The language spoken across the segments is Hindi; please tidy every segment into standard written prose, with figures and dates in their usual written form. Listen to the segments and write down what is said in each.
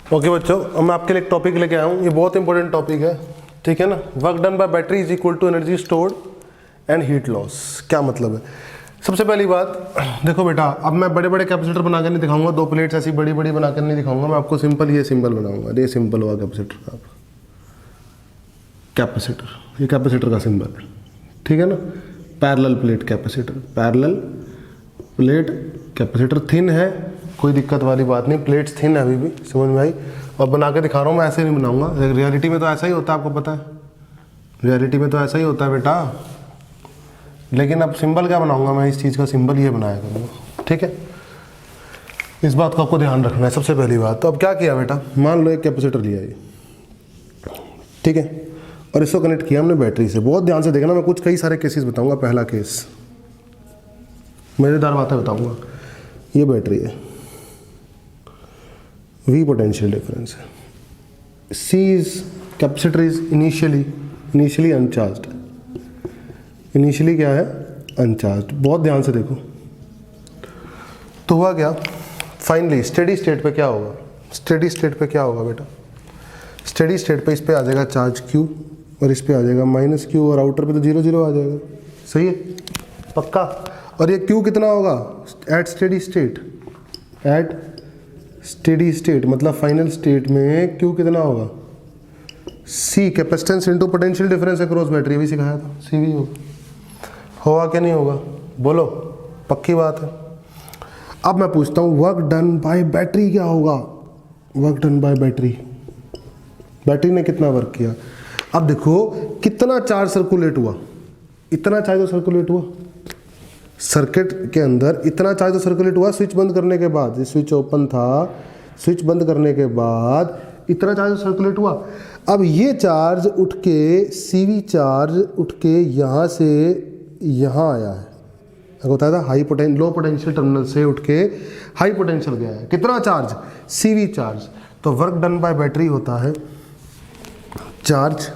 ओके बच्चों, अब मैं आपके लिए एक टॉपिक लेके आया हूँ। ये बहुत इंपॉर्टेंट टॉपिक है, ठीक है ना। Work done by battery is equal to energy stored and heat loss. क्या मतलब है? सबसे पहली बात देखो बेटा, अब मैं बड़े बड़े कैपेसिटर बना कर नहीं दिखाऊंगा, 2 प्लेट्स ऐसी बड़ी बड़ी बना कर नहीं दिखाऊंगा। मैं आपको सिंपल ये सिंबल बनाऊंगा। ये सिंपल हुआ कैपेसिटर का, कैपेसिटर, ये कैपेसिटर का सिंबल है, ठीक है ना। Parallel plate capacitor, parallel plate capacitor thin है, कोई दिक्कत वाली बात नहीं, प्लेट्स थिन है अभी भी, समझ में आई। और बना के दिखा रहा हूँ मैं, ऐसे नहीं बनाऊंगा। रियलिटी में तो ऐसा ही होता है, आपको पता है, रियलिटी में तो ऐसा ही होता है बेटा। लेकिन अब सिंबल क्या बनाऊंगा मैं, इस चीज़ का सिंबल ये बनाया करूँगा, ठीक है। इस बात का आपको ध्यान रखना है सबसे पहली बात। तो अब क्या किया बेटा, मान लो एक कैपेसिटर लिया ये, ठीक है, और इसको कनेक्ट किया हमने बैटरी से। बहुत ध्यान से देखना, मैं कुछ कई सारे केसेस बताऊंगा। पहला केस, मजेदार बातें बताऊंगा। ये बैटरी है, V पोटेंशियल डिफरेंस है, C is capacitor is initially uncharged. Initially क्या है? अनचार्ज्ड। बहुत ध्यान से देखो। तो हुआ क्या, फाइनली स्टेडी स्टेट पे क्या होगा? स्टेडी स्टेट पे क्या होगा बेटा? स्टेडी स्टेट पे इस पे आ जाएगा चार्ज Q और इस पे आ जाएगा -Q और आउटर पे तो 0 0 आ जाएगा। सही है, पक्का। और ये Q कितना होगा at steady state? At steady state मतलब फाइनल स्टेट में Q कितना होगा? C capacitance into potential difference across battery, भी सिखाया था, CV होगा क्या नहीं होगा? बोलो, पक्की बात है। अब मैं पूछता हूँ वर्क डन बाय बैटरी क्या होगा? Work done by battery, battery ने कितना वर्क किया? अब देखो कितना चार्ज सर्कुलेट हुआ, इतना चार्ज तो सर्कुलेट हुआ सर्किट के अंदर, इतना चार्ज तो सर्कुलेट हुआ स्विच बंद करने के बाद। स्विच ओपन था, स्विच बंद करने के बाद इतना चार्ज तो सर्कुलेट हुआ। अब ये चार्ज उठ के, CV चार्ज उठ के यहाँ से यहाँ आया है। होता था लो पोटेंशियल टर्मिनल से उठ के हाई पोटेंशियल गया है। कितना चार्ज? CV charge. तो वर्क डन बाय बैटरी होता है चार्ज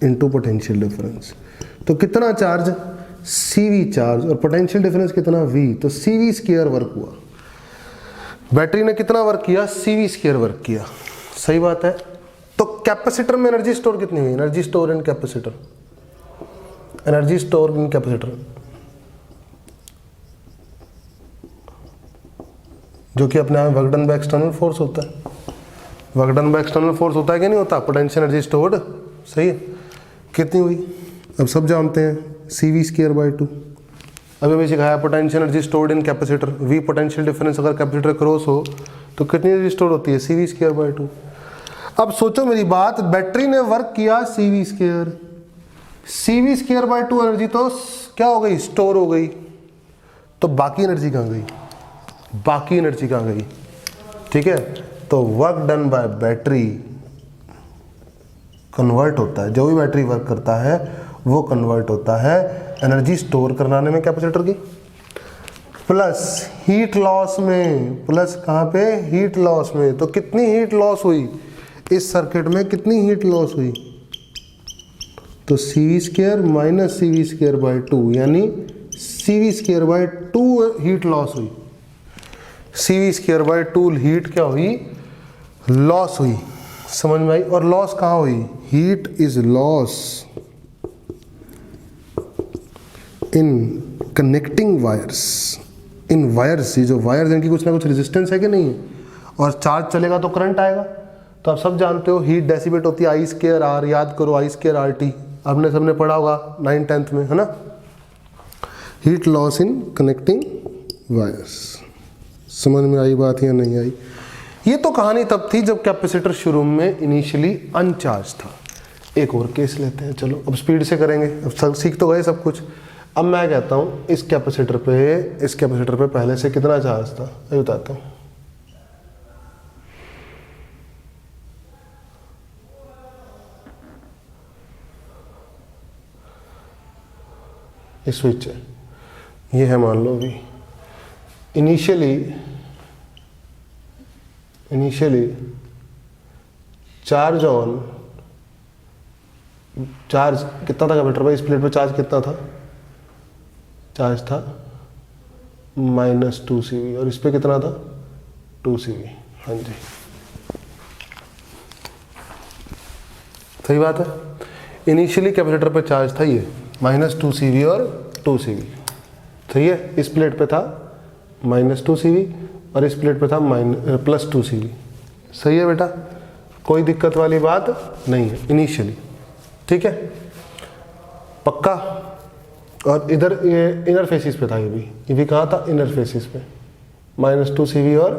इनटू पोटेंशियल डिफरेंस। तो कितना चार्ज? CV चार्ज, और पोटेंशियल डिफरेंस कितना? V। तो CV स्क्वायर वर्क हुआ। बैटरी ने कितना वर्क किया? CV स्क्वायर वर्क किया। सही बात है। तो कैपेसिटर में एनर्जी स्टोर कितनी हुई? Energy store in capacitor, energy store in capacitor, जो कि अपने आप में work done by external force होता है। Work done by external force होता है कि नहीं होता? Potential energy stored. सही है। कितनी हुई? अब सब जानते हैं, CV स्क्वायर बाय 2। अभी भी सिखाया potential energy stored in capacitor, V potential difference अगर कैपेसिटर क्रॉस हो तो कितनी एनर्जी स्टोर होती है? CV square by 2। अब सोचो मेरी बात, बैटरी ने वर्क किया CV square, CV square by 2 energy तो क्या हो गई? स्टोर हो गई। तो बाकी एनर्जी कहाँ गई? बाकी एनर्जी कहाँ गई? ठीक है। तो work done by battery convert होता है, जो भी बैटरी वर्क करता है वो कन्वर्ट होता है एनर्जी स्टोर कराने में कैपेसिटर की, प्लस हीट लॉस में। प्लस कहाँ पे? हीट लॉस में। तो कितनी हीट लॉस हुई इस सर्किट में? कितनी हीट लॉस हुई? तो CV square minus CV square by 2, यानी CV square by 2 heat loss हुई। CV स्क्वायर बाय 2 हीट क्या हुई? लॉस हुई। समझ में आई? और लॉस कहाँ हुई? Heat is loss in connecting wires, in wires. ये जो वायर्स इनकी कुछ ना कुछ रेजिस्टेंस है कि नहीं है, और चार्ज चलेगा तो करंट आएगा। तो आप सब जानते हो हीट डेसिपेट होती है I स्क्वायर R, याद करो I स्क्वायर RT, आपने सबने पढ़ा होगा 9th 10th में, है ना। Heat loss in connecting wires. समझ में आई बात या नहीं आई? ये तो कहानी तब थी जब कैपेसिटर शुरू में इनिशियली अनचार्ज था। एक और केस लेते हैं, चलो अब स्पीड से करेंगे, अब सब सीख तो गए सब कुछ। अब मैं कहता हूँ इस कैपेसिटर पे पहले से कितना चार्ज था, मैं बताता हूँ। ये स्विच है, ये है मान लो भी इनिशियली चार्ज ऑन, चार्ज कितना था कैपेसिटर पे? इस प्लेट पे चार्ज कितना था? चार्ज था -2 CV, और इस पे कितना था? 2 CV। हाँ जी, सही बात है। इनिशियली कैपेसिटर पे चार्ज था ये -2 CV और 2 CV, सही है। इस प्लेट पे था -2 CV और इस प्लेट पे था +2 CV, सही है बेटा, कोई दिक्कत वाली बात नहीं है इनिशियली, ठीक है, पक्का। और इधर ये इनर फेसिस पे था, ये भी कहाँ था, इनर फेसिस पे, -2 CV और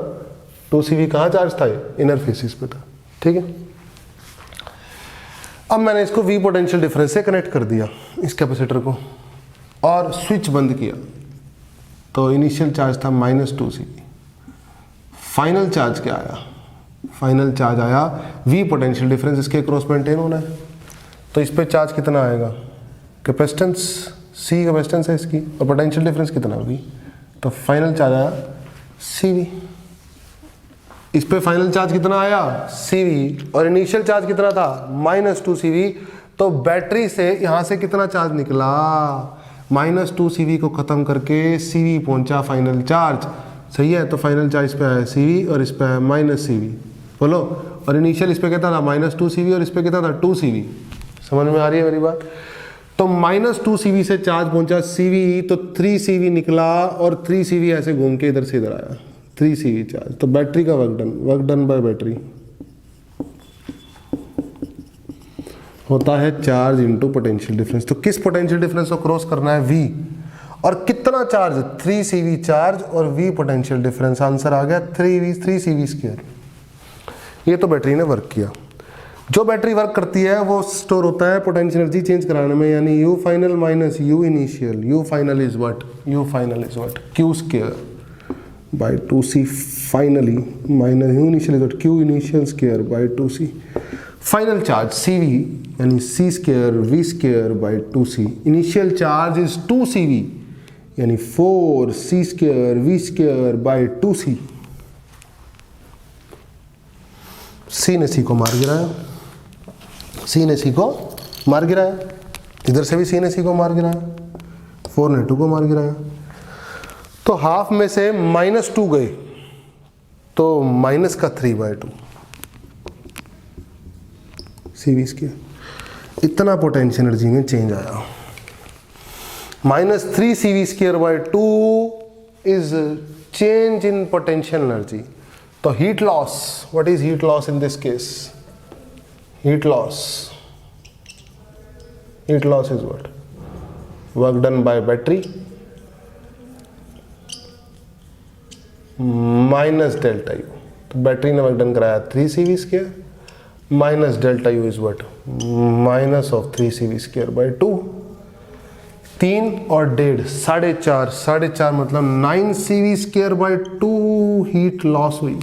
2 CV कहाँ चार्ज था, ये इनर फेसिस पे था, ठीक है। अब मैंने इसको V पोटेंशियल डिफरेंस से कनेक्ट कर दिया इस कैपेसिटर को और स्विच बंद किया, तो इनिशियल चार्ज था -2 CV। फाइनल चार्ज क्या आया, फाइनल चार्ज आया V पोटेंशियल डिफरेंस, इसके क्रॉस मेंटेन होना है, तो इस पे चार्ज कितना आएगा, कैपेसिटेंस C कैपेसिटेंस है इसकी और पोटेंशियल डिफरेंस कितना V, तो फाइनल चार्ज आया CV। इस पे फाइनल चार्ज कितना आया CV और इनिशियल चार्ज कितना था -2 CV, तो बैटरी से यहां से कितना चार्ज निकला, -2 CV को खत्म करके CV पहुंचा फाइनल चार्ज, सही है। तो फाइनल चार्ज इस पे आया CV और इस पे आया -CV, बोलो। और इनिशियल इस पे कितना था -2 CV और इस पे कितना था 2 CV, समझ में आ रही है मेरी बात। तो -2 CV से चार्ज पहुंचा CV, तो 3 CV निकला और 3 CV ऐसे घूम के इधर से इधर आया, 3 CV चार्ज। तो बैटरी का वर्क डन बाय बैटरी होता है चार्ज इनटू पोटेंशियल डिफरेंस। तो किस पोटेंशियल डिफरेंस को क्रॉस करना है, V, और कितना चार्ज, 3 CV चार्ज और V पोटेंशियल डिफरेंस, आंसर आ गया 3 CV स्क्वायर। ये तो बैटरी ने वर्क किया। जो बैटरी वर्क करती है वो स्टोर होता है पोटेंशियल एनर्जी चेंज कराने में, यानी U final minus U initial. U final is what, U final is what, Q square by 2C finally minus U initial is what, Q initial square by 2C। Final charge CV यानी C square V square by 2C। Initial charge is 2 CV यानी 4C square V square by 2C। C ने C को मार गिराया, C ने C को मार गिराया, इधर से भी C ने C को मार गिराया, 4 ने 2 को मार गिराया। तो हाफ में से -2 गए, तो माइनस का 3/2 CV स्क्वायर। इतना पोटेंशियल एनर्जी में चेंज आया। -3 CV square by 2 is change in potential energy. तो heat loss, what is heat loss in this case, heat loss is what, work done by battery minus delta U। तो बैटरी ने वर्क डन कराया 3 CV square minus delta U is what, minus of 3 CV square by 2। 3 और 1.5 4.5 मतलब 9 CV square by 2 heat loss हुई,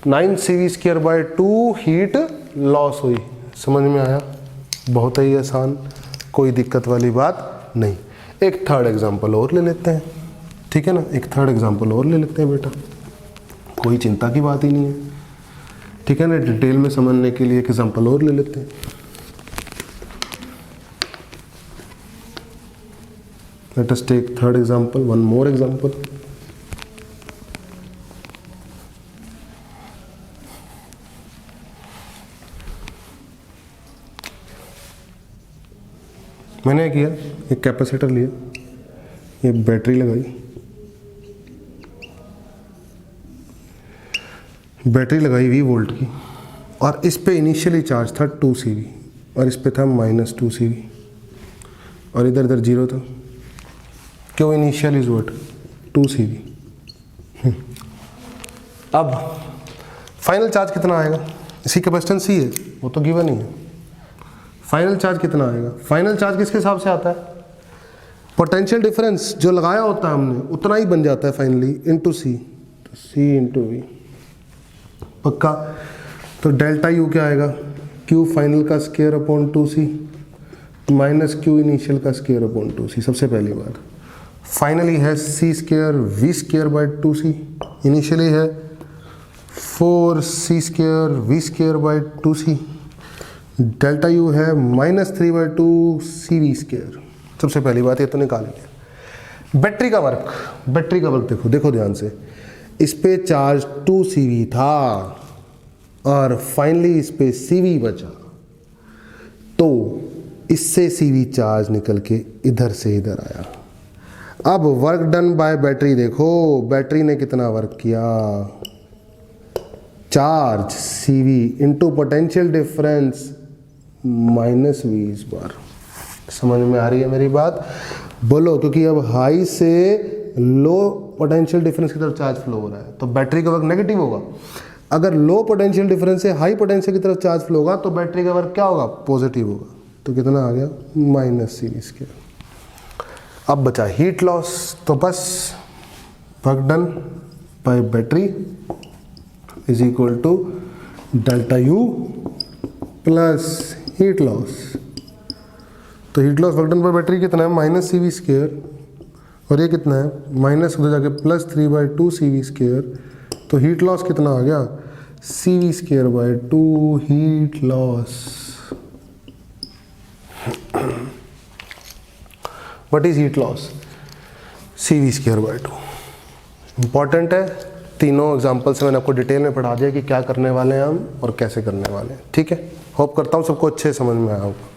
9 CV square by 2 heat loss हुई। समझ में आया, बहुत ही आसान, कोई दिक्कत वाली बात नहीं। एक थर्ड एग्जांपल और ले लेते हैं, ठीक है ना, एक थर्ड एग्जांपल और ले लेते हैं बेटा, कोई चिंता की बात ही नहीं है, ठीक है ना। डिटेल में समझने के लिए एक एग्जांपल और ले लेते हैं। Let us take third example, one more example. मैंने किया, एक कैपेसिटर लिया, ये बैटरी लगाई, बैटरी लगाई 20 वोल्ट की, और इस पे इनिशियली चार्ज था 2 CV और इस पे था -2 CV और इधर इधर 0 था। क्यों इनिशियल इज व्हाट, 2 CV। अब फाइनल चार्ज कितना आएगा, इसी कैपेसिटेंस ही है, वो तो गिवन ही है। फाइनल चार्ज कितना आएगा, फाइनल चार्ज किसके हिसाब से आता है, पोटेंशियल डिफरेंस जो लगाया होता है हमने उतना ही बन जाता है फाइनली, इनटू C, तो C इंटू V, पक्का। तो डेल्टा U क्या आएगा, Q फाइनल का square upon 2C minus Q initial का स्क्वायर अपॉन 2C। सबसे पहली बात फाइनली है C square V square by 2C, initially है 4C square V square by 2C, delta U है -3/2 CV स्क्वायर। सबसे पहली बात ये तो निकाल लिया। बैटरी का वर्क देखो ध्यान से, इस पे चार्ज 2 CV था, और फाइनली इस पे CV बचा, तो इससे CV चार्ज निकल के इधर से इधर आया। अब वर्क डन बाय बैटरी, देखो बैटरी ने कितना वर्क किया, charge CV into potential difference -V इस बार। समझ में आ रही है मेरी बात? बोलो, क्योंकि अब हाई से लो पोटेंशियल डिफरेंस की तरफ चार्ज फ्लो हो रहा है, तो बैटरी का वर्क नेगेटिव होगा। अगर लो पोटेंशियल डिफरेंस से हाई पोटेंशियल की तरफ चार्ज फ्लो होगा, तो बैटरी का वर्क क्या होगा? पॉजिटिव होगा। तो कितना आ गया? -CV²। अब बचा हीट लॉस, तो बस work done by battery is equal to ΔU plus heat loss. तो heat loss work done by battery कितना है? -CV², और ये कितना है? माइनस उधर जाके +3/2 CV²। तो हीट लॉस कितना आ गया? CV²/2 heat loss. What is heat loss? CV²/2। Important है, तीनों एग्जाम्पल से मैंने आपको डिटेल में पढ़ा दिया कि क्या करने वाले हैं हम और कैसे करने वाले हैं। ठीक है, होप करता हूँ सबको अच्छे समझ में आया होगा।